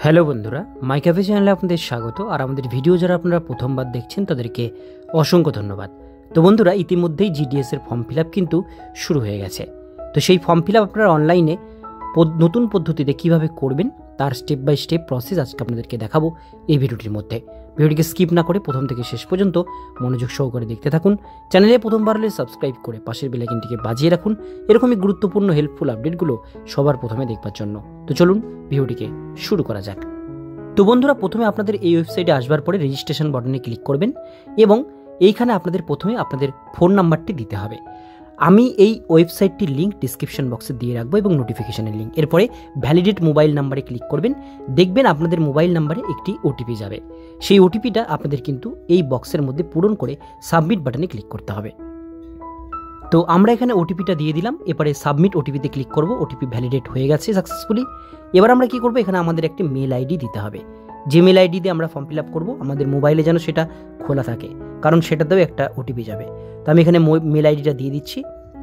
Hello বন্ধুরা, মাই cafe চ্যানেলে আপনাদের স্বাগত। আর আমাদের ভিডিও যারা আপনারা প্রথমবার দেখছেন তাদেরকে অসংখ্য ধন্যবাদ। তো বন্ধুরা, ইতিমধ্যেই জিডিএস এর ফর্ম ফিল আপ কিন্তু শুরু হয়ে গেছে। তো সেই ফর্ম ফিল আপ আপনারা অনলাইনে নতুন পদ্ধতিতে কিভাবে করবেন তার স্টেপ বাই স্টেপ প্রসেস আজকে আপনাদেরকে দেখাবো এই ভিডিওটির মধ্যে। ভিডিওটিকে স্কিপ না করে প্রথম থেকে শেষ পর্যন্ত মনোযোগ সহকারে দেখতে থাকুন। চ্যানেলে প্রথমবার হলে সাবস্ক্রাইব করে পাশের বেল আইকনটিকে বাজিয়ে রাখুন এরকমই গুরুত্বপূর্ণ হেল্পফুল আপডেটগুলো সবার প্রথমে দেখবার জন্য। তো চলুন ভিডিওটিকে শুরু করা যাক। তো বন্ধুরা, প্রথমে আপনাদের এই ওয়েবসাইটে আসবার পরে রেজিস্ট্রেশন বাটনে ক্লিক করবেন এবং এইখানে আপনাদের প্রথমে আপনাদের ফোন নাম্বারটি দিতে হবে। আমি এই ওয়েবসাইটটির লিঙ্ক ডিসক্রিপশন বক্সে দিয়ে রাখবো এবং নোটিফিকেশনের লিঙ্ক। এরপরে ভ্যালিডেট মোবাইল নাম্বারে ক্লিক করবেন, দেখবেন আপনাদের মোবাইল নাম্বারে একটি ওটিপি যাবে। সেই ওটিপিটা আপনাদের কিন্তু এই বক্সের মধ্যে পূরণ করে সাবমিট বাটনে ক্লিক করতে হবে। তো আমরা এখানে ওটিপিটা দিয়ে দিলাম, এবারে সাবমিট ওটিপিতে ক্লিক করব। ওটিপি ভ্যালিডেট হয়ে গেছে সাকসেসফুলি। এবার আমরা কি করব, এখানে আমাদের একটি মেল আইডি দিতে হবে। যে মেল আইডি দিয়ে আমরা ফর্ম ফিল আপ করবো আমাদের মোবাইলে যেন সেটা খোলা থাকে, কারণ সেটাতেও একটা ওটিপি যাবে। তো আমি এখানে মেল আইডিটা দিয়ে দিচ্ছি।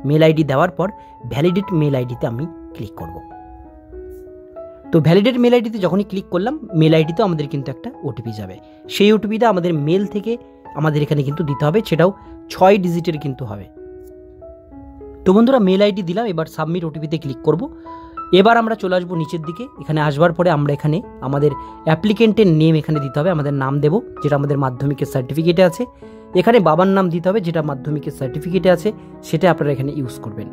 মেল আইডি দেওয়ার পর ভ্যালিডেট মেল আইডিতে আমি ক্লিক করব। তো ভ্যালিডেট মেল আইডিতে যখনই ক্লিক করলাম, মেল আইডিতেও আমাদের কিন্তু একটা ওটিপি যাবে। সেই ওটিপিটা আমাদের মেল থেকে আমাদের এখানে কিন্তু দিতে হবে, সেটাও 6 ডিজিটের কিন্তু হবে। তো বন্ধুরা, মেল আইডি দিলাম, এবার সাবমিট ওটিপিতে ক্লিক করব। এবার আমরা চলে আসবো নিচের দিকে। এখানে আসবার পরে আমরা এখানে আমাদের অ্যাপ্লিকেন্টের নেম এখানে দিতে হবে। আমাদের নাম দেব যেটা আমাদের মাধ্যমিকের সার্টিফিকেটে আছে। এখানে বাবার নাম দিতে হবে যেটা মাধ্যমিকের সার্টিফিকেটে আছে, সেটা আপনারা এখানে ইউজ করবেন।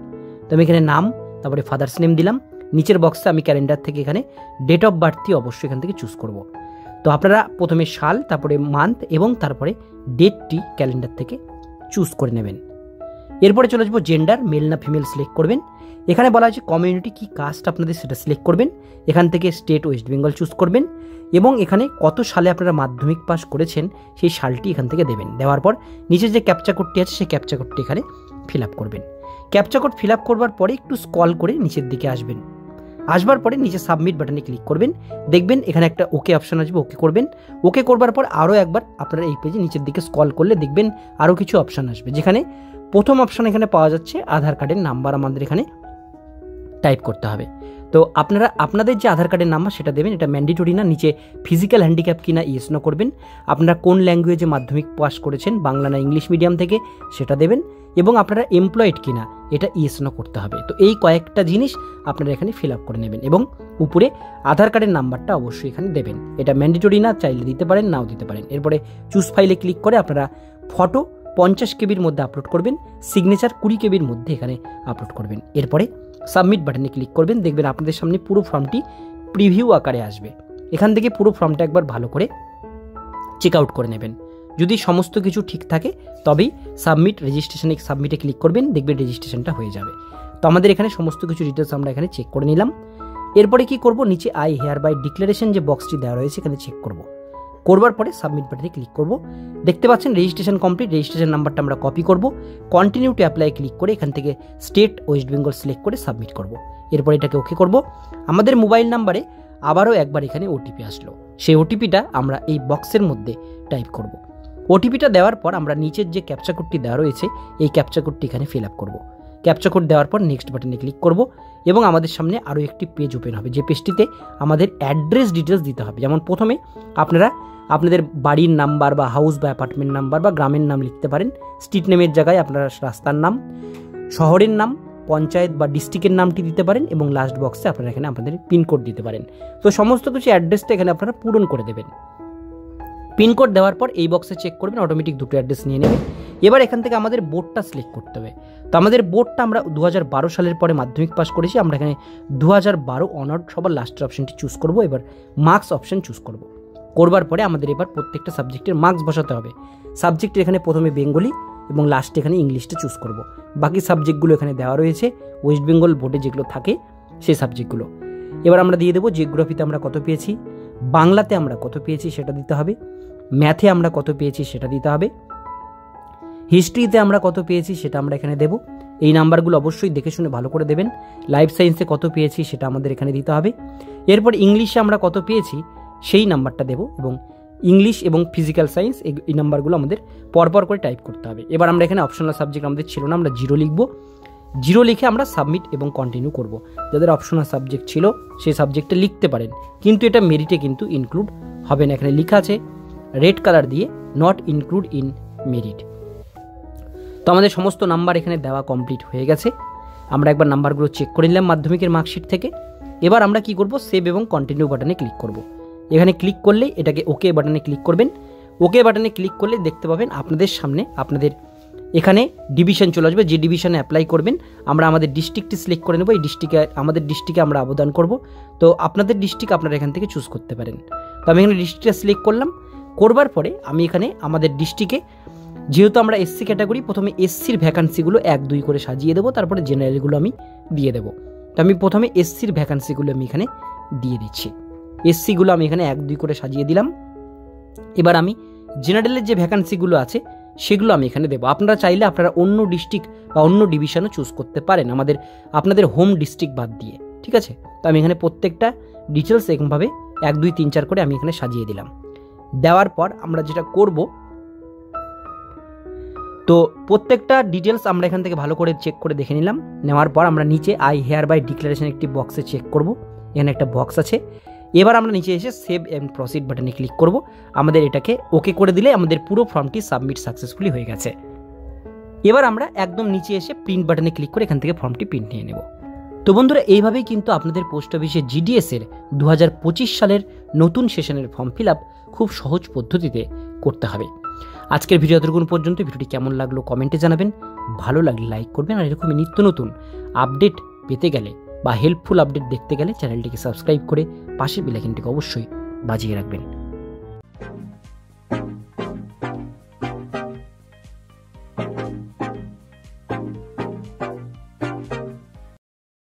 তো আমি এখানে নাম, তারপরে ফাদার্স নেম দিলাম। নিচের বক্সে আমি ক্যালেন্ডার থেকে এখানে ডেট অফ বার্থটি অবশ্যই এখান থেকে চুজ করব। তো আপনারা প্রথমে সাল, তারপরে মান্থ এবং তারপরে ডেটটি ক্যালেন্ডার থেকে চুজ করে নেবেন। এরপরে চলে আসবো জেন্ডার, মেল না ফিমেল সিলেক্ট করবেন। এখানে বলা আছে কমিউনিটি কি কাস্ট আপনাদের সেটা সিলেক্ট করবেন। এখান থেকে স্টেট ওয়েস্ট বেঙ্গল চুজ করবেন এবং এখানে কত সালে আপনারা মাধ্যমিক পাস করেছেন সেই সালটি এখান থেকে দেবেন। দেওয়ার পর নিচে যে ক্যাপচা কোডটি আছে সেই ক্যাপচা কোডটি এখানে ফিল আপ করবেন। ক্যাপচা কোড ফিল আপ করবার পরে একটু স্ক্রল করে নিচের দিকে আসবেন। আসবার পরে নিচে সাবমিট বাটনে ক্লিক করবেন, দেখবেন এখানে একটা ওকে অপশন আসবে, ওকে করবেন। ওকে করবার পর আরও একবার আপনারা এই পেজে নিচের দিকে স্ক্রল করলে দেখবেন আরও কিছু অপশান আসবে, যেখানে প্রথম অপশান এখানে পাওয়া যাচ্ছে আধার কার্ডের নাম্বার আমাদের এখানে টাইপ করতে হবে। তো আপনারা আপনাদের যে আধার কার্ডের নাম্বার সেটা দেবেন, এটা ম্যান্ডেটরি না। নিচে ফিজিক্যাল হ্যান্ডিক্যাপ কিনা ইয়েস নো করবেন। আপনারা কোন ল্যাঙ্গুয়েজে মাধ্যমিক পাস করেছেন, বাংলা না ইংলিশ মিডিয়াম থেকে, সেটা দেবেন। এবং আপনারা এমপ্লয়েড কিনা এটা ইয়েস নো করতে হবে। তো এই কয়েকটা জিনিস আপনারা এখানে ফিল আপ করে নেবেন এবং উপরে আধার কার্ডের নাম্বারটা অবশ্যই এখানে দেবেন। এটা ম্যান্ডেটরি না, চাইলে দিতে পারেন, নাও দিতে পারেন। এরপরে চুজ ফাইলে ক্লিক করে আপনারা ফটো 50 কেবির মধ্যে আপলোড করবেন, সিগনেচার 20 কেবির মধ্যে এখানে আপলোড করবেন। এরপরে সাবমিট বাটনে ক্লিক করবেন, দেখবেন আপনাদের সামনে পুরো ফর্মটি প্রিভিউ আকারে আসবে। এখান থেকে পুরো ফর্মটা একবার ভালো করে চেক আউট করে নেবেন। যদি সমস্ত কিছু ঠিক থাকে তবেই সাবমিটে ক্লিক করবেন, দেখবেন রেজিস্ট্রেশনটা হয়ে যাবে। তো আমাদের এখানে সমস্ত কিছু ডিটেলস আমরা এখানে চেক করে নিলাম। এরপরে কি করব, নিচে আই হেয়ার বাই ডিক্লারেশন যে বক্সটি দেওয়া রয়েছে এখানে চেক করব। করবার পরে সাবমিট বাটনে ক্লিক করব। দেখতে পাচ্ছেন রেজিস্ট্রেশন কমপ্লিট। রেজিস্ট্রেশন নাম্বারটা আমরা কপি করব, কন্টিনিউ টু অ্যাপ্লাই ক্লিক করে এখান থেকে স্টেট ওয়েস্ট বেঙ্গল সিলেক্ট করে সাবমিট করব। এরপর এটাকে ওকে করব। আমাদের মোবাইল নাম্বারে আবারও একবার এখানে ওটিপি আসলো, সেই ওটিপিটা আমরা এই বক্সের মধ্যে টাইপ করব। ওটিপিটা দেওয়ার পর আমরা নিচের যে ক্যাপচা কোডটি দেওয়া রয়েছে এই ক্যাপচা কোডটি এখানে ফিল আপ করব। ক্যাপচা কোড দেওয়ার পর নেক্সট বাটনে ক্লিক করব এবং আমাদের সামনে আরও একটি পেজ ওপেন হবে, যে পেজটিতে আমাদের অ্যাড্রেস ডিটেলস দিতে হবে। যেমন প্রথমে আপনারা আপনাদের বাড়ির নাম্বার বা হাউস বা অ্যাপার্টমেন্ট নাম্বার বা গ্রামের নাম লিখতে পারেন। স্ট্রিট নেমের জায়গায় আপনারা রাস্তার নাম, শহরের নাম, পঞ্চায়েত বা ডিস্ট্রিক্টের নামটি দিতে পারেন এবং লাস্ট বক্সে আপনারা এখানে আপনাদের পিনকোড দিতে পারেন। তো সমস্ত কিছু অ্যাড্রেসটা এখানে আপনারা পূরণ করে দেবেন। পিনকোড দেওয়ার পর এই বক্সে চেক করবেন, অটোমেটিক দুটো অ্যাড্রেস নিয়ে নেবে। এবার এখান থেকে আমাদের বোর্ডটা সিলেক্ট করতে হবে। তো আমাদের বোর্ডটা আমরা 2012 সালের পরে মাধ্যমিক পাস করেছি, আমরা এখানে 2012 অনার্ড সবার লাস্টের অপশনটি চুজ করব। এবার মার্কস অপশন চুজ করব। করবার পরে আমাদের এবার প্রত্যেকটা সাবজেক্টের মার্কস বসাতে হবে। সাবজেক্টের এখানে প্রথমে বেঙ্গলি এবং লাস্টে এখানে ইংলিশটা চুজ করব। বাকি সাবজেক্টগুলো এখানে দেওয়া রয়েছে, ওয়েস্ট বেঙ্গল বোর্ডে যেগুলো থাকে সেই সাবজেক্টগুলো। এবার আমরা দিয়ে দেবো জিওগ্রাফিতে আমরা কত পেয়েছি, বাংলাতে আমরা কত পেয়েছি সেটা দিতে হবে, ম্যাথে আমরা কত পেয়েছি সেটা দিতে হবে, হিস্ট্রিতে আমরা কত পেয়েছি সেটা আমরা এখানে দেব। এই নাম্বারগুলো অবশ্যই দেখে শুনে ভালো করে দেবেন। লাইফ সায়েন্সে কত পেয়েছি সেটা আমাদের এখানে দিতে হবে। এরপর ইংলিশে আমরা কত পেয়েছি সেই নাম্বারটা দেব এবং ইংলিশ এবং ফিজিক্যাল সায়েন্স এই নাম্বারগুলো আমাদের পরপর করে টাইপ করতে হবে। এবার আমরা এখানে অপশনাল সাবজেক্ট আমাদের ছিল না, আমরা 0 লিখব। 0 লিখে আমরা সাবমিট এবং কন্টিনিউ করব। যাদের অপশনাল সাবজেক্ট ছিল সেই সাবজেক্টে লিখতে পারেন, কিন্তু এটা মেরিটে কিন্তু ইনক্লুড হবে না। এখানে লেখা আছে রেড কালার দিয়ে নট ইনক্লুড ইন মেরিট। তো আমাদের সমস্ত নাম্বার এখানে দেওয়া কমপ্লিট হয়ে গেছে। আমরা একবার নাম্বারগুলো চেক করে নিলাম মাধ্যমিকের মার্কশিট থেকে। এবার আমরা কি করব, সেভ এবং কন্টিনিউ বাটনে ক্লিক করব। এখানে ক্লিক করলে এটাকে ওকে বাটনে ক্লিক করবেন। ওকে বাটনে ক্লিক করলে দেখতে পাবেন আপনাদের সামনে আপনাদের এখানে ডিভিশন চলে আসবে, যে ডিভিশনে অ্যাপ্লাই করবেন। আমরা আমাদের ডিস্ট্রিক্টটি সিলেক্ট করে নেব। এই আমাদের ডিস্ট্রিক্টে আমরা আবেদন করব। তো আপনাদের ডিস্ট্রিক্ট আপনারা এখান থেকে চুজ করতে পারেন। তো আমি এখানে ডিস্ট্রিক্টটা সিলেক্ট করলাম। করবার পরে আমি এখানে আমাদের ডিস্ট্রিক্টে, যেহেতু আমরা এসসি ক্যাটাগরি, প্রথমে এসসির ভ্যাকান্সিগুলো 1-2 করে সাজিয়ে দেবো, তারপরে জেনারেলগুলো আমি দিয়ে দেবো। তো আমি প্রথমে এসসির ভ্যাকান্সিগুলো আমি এখানে দিয়ে দিচ্ছি। এসসিগুলো আমি এখানে 1-2 করে সাজিয়ে দিলাম। এবার আমি জেনারেলের যে ভ্যাকান্সিগুলো আছে সেগুলো আমি এখানে দেবো। আপনারা চাইলে আপনারা অন্য ডিস্ট্রিক্ট বা অন্য ডিভিশনও চুজ করতে পারেন আপনাদের হোম ডিস্ট্রিক্ট বাদ দিয়ে, ঠিক আছে। তো আমি এখানে প্রত্যেকটা ডিটেলস এরকমভাবে 1, 2, 3, 4 করে আমি এখানে সাজিয়ে দিলাম। দেওয়ার পর আমরা যেটা করব, তো প্রত্যেকটা ডিটেলস আমরা এখান থেকে ভালো করে চেক করে দেখে নিলাম। নেওয়ার পর আমরা নিচে আই হেয়ার বাই ডিক্লারেশন একটি বক্সে চেক করব। এখানে একটা বক্স আছে। এবার আমরা নিচে এসে সেভ অ্যান্ড প্রসিড বাটনে ক্লিক করব। আমাদের এটাকে ওকে করে দিলে আমাদের পুরো ফর্মটি সাবমিট সাকসেসফুলি হয়ে গেছে। এবার আমরা একদম নিচে এসে প্রিন্ট বাটনে ক্লিক করে এখান থেকে ফর্মটি প্রিন্ট নিয়ে নেব। তো বন্ধুরা, এইভাবেই কিন্তু আপনাদের পোস্ট অফিসে জিডিএসের 2025 সালের নতুন সেশনের ফর্ম ফিল আপ খুব সহজ পদ্ধতিতে করতে হবে। আজকের ভিডিও এতটুকু পর্যন্ত। ভিডিওটি কেমন লাগলো কমেন্টে জানাবেন, ভালো লাগলে লাইক করবেন, আর এরকমই নিত্য নতুন আপডেট পেতে গেলে বা হেল্পফুল আপডেট দেখতে গেলে চ্যানেলটিকে সাবস্ক্রাইব করে পাশের বেল আইকনটিকে অবশ্যই বাজিয়ে রাখবেন।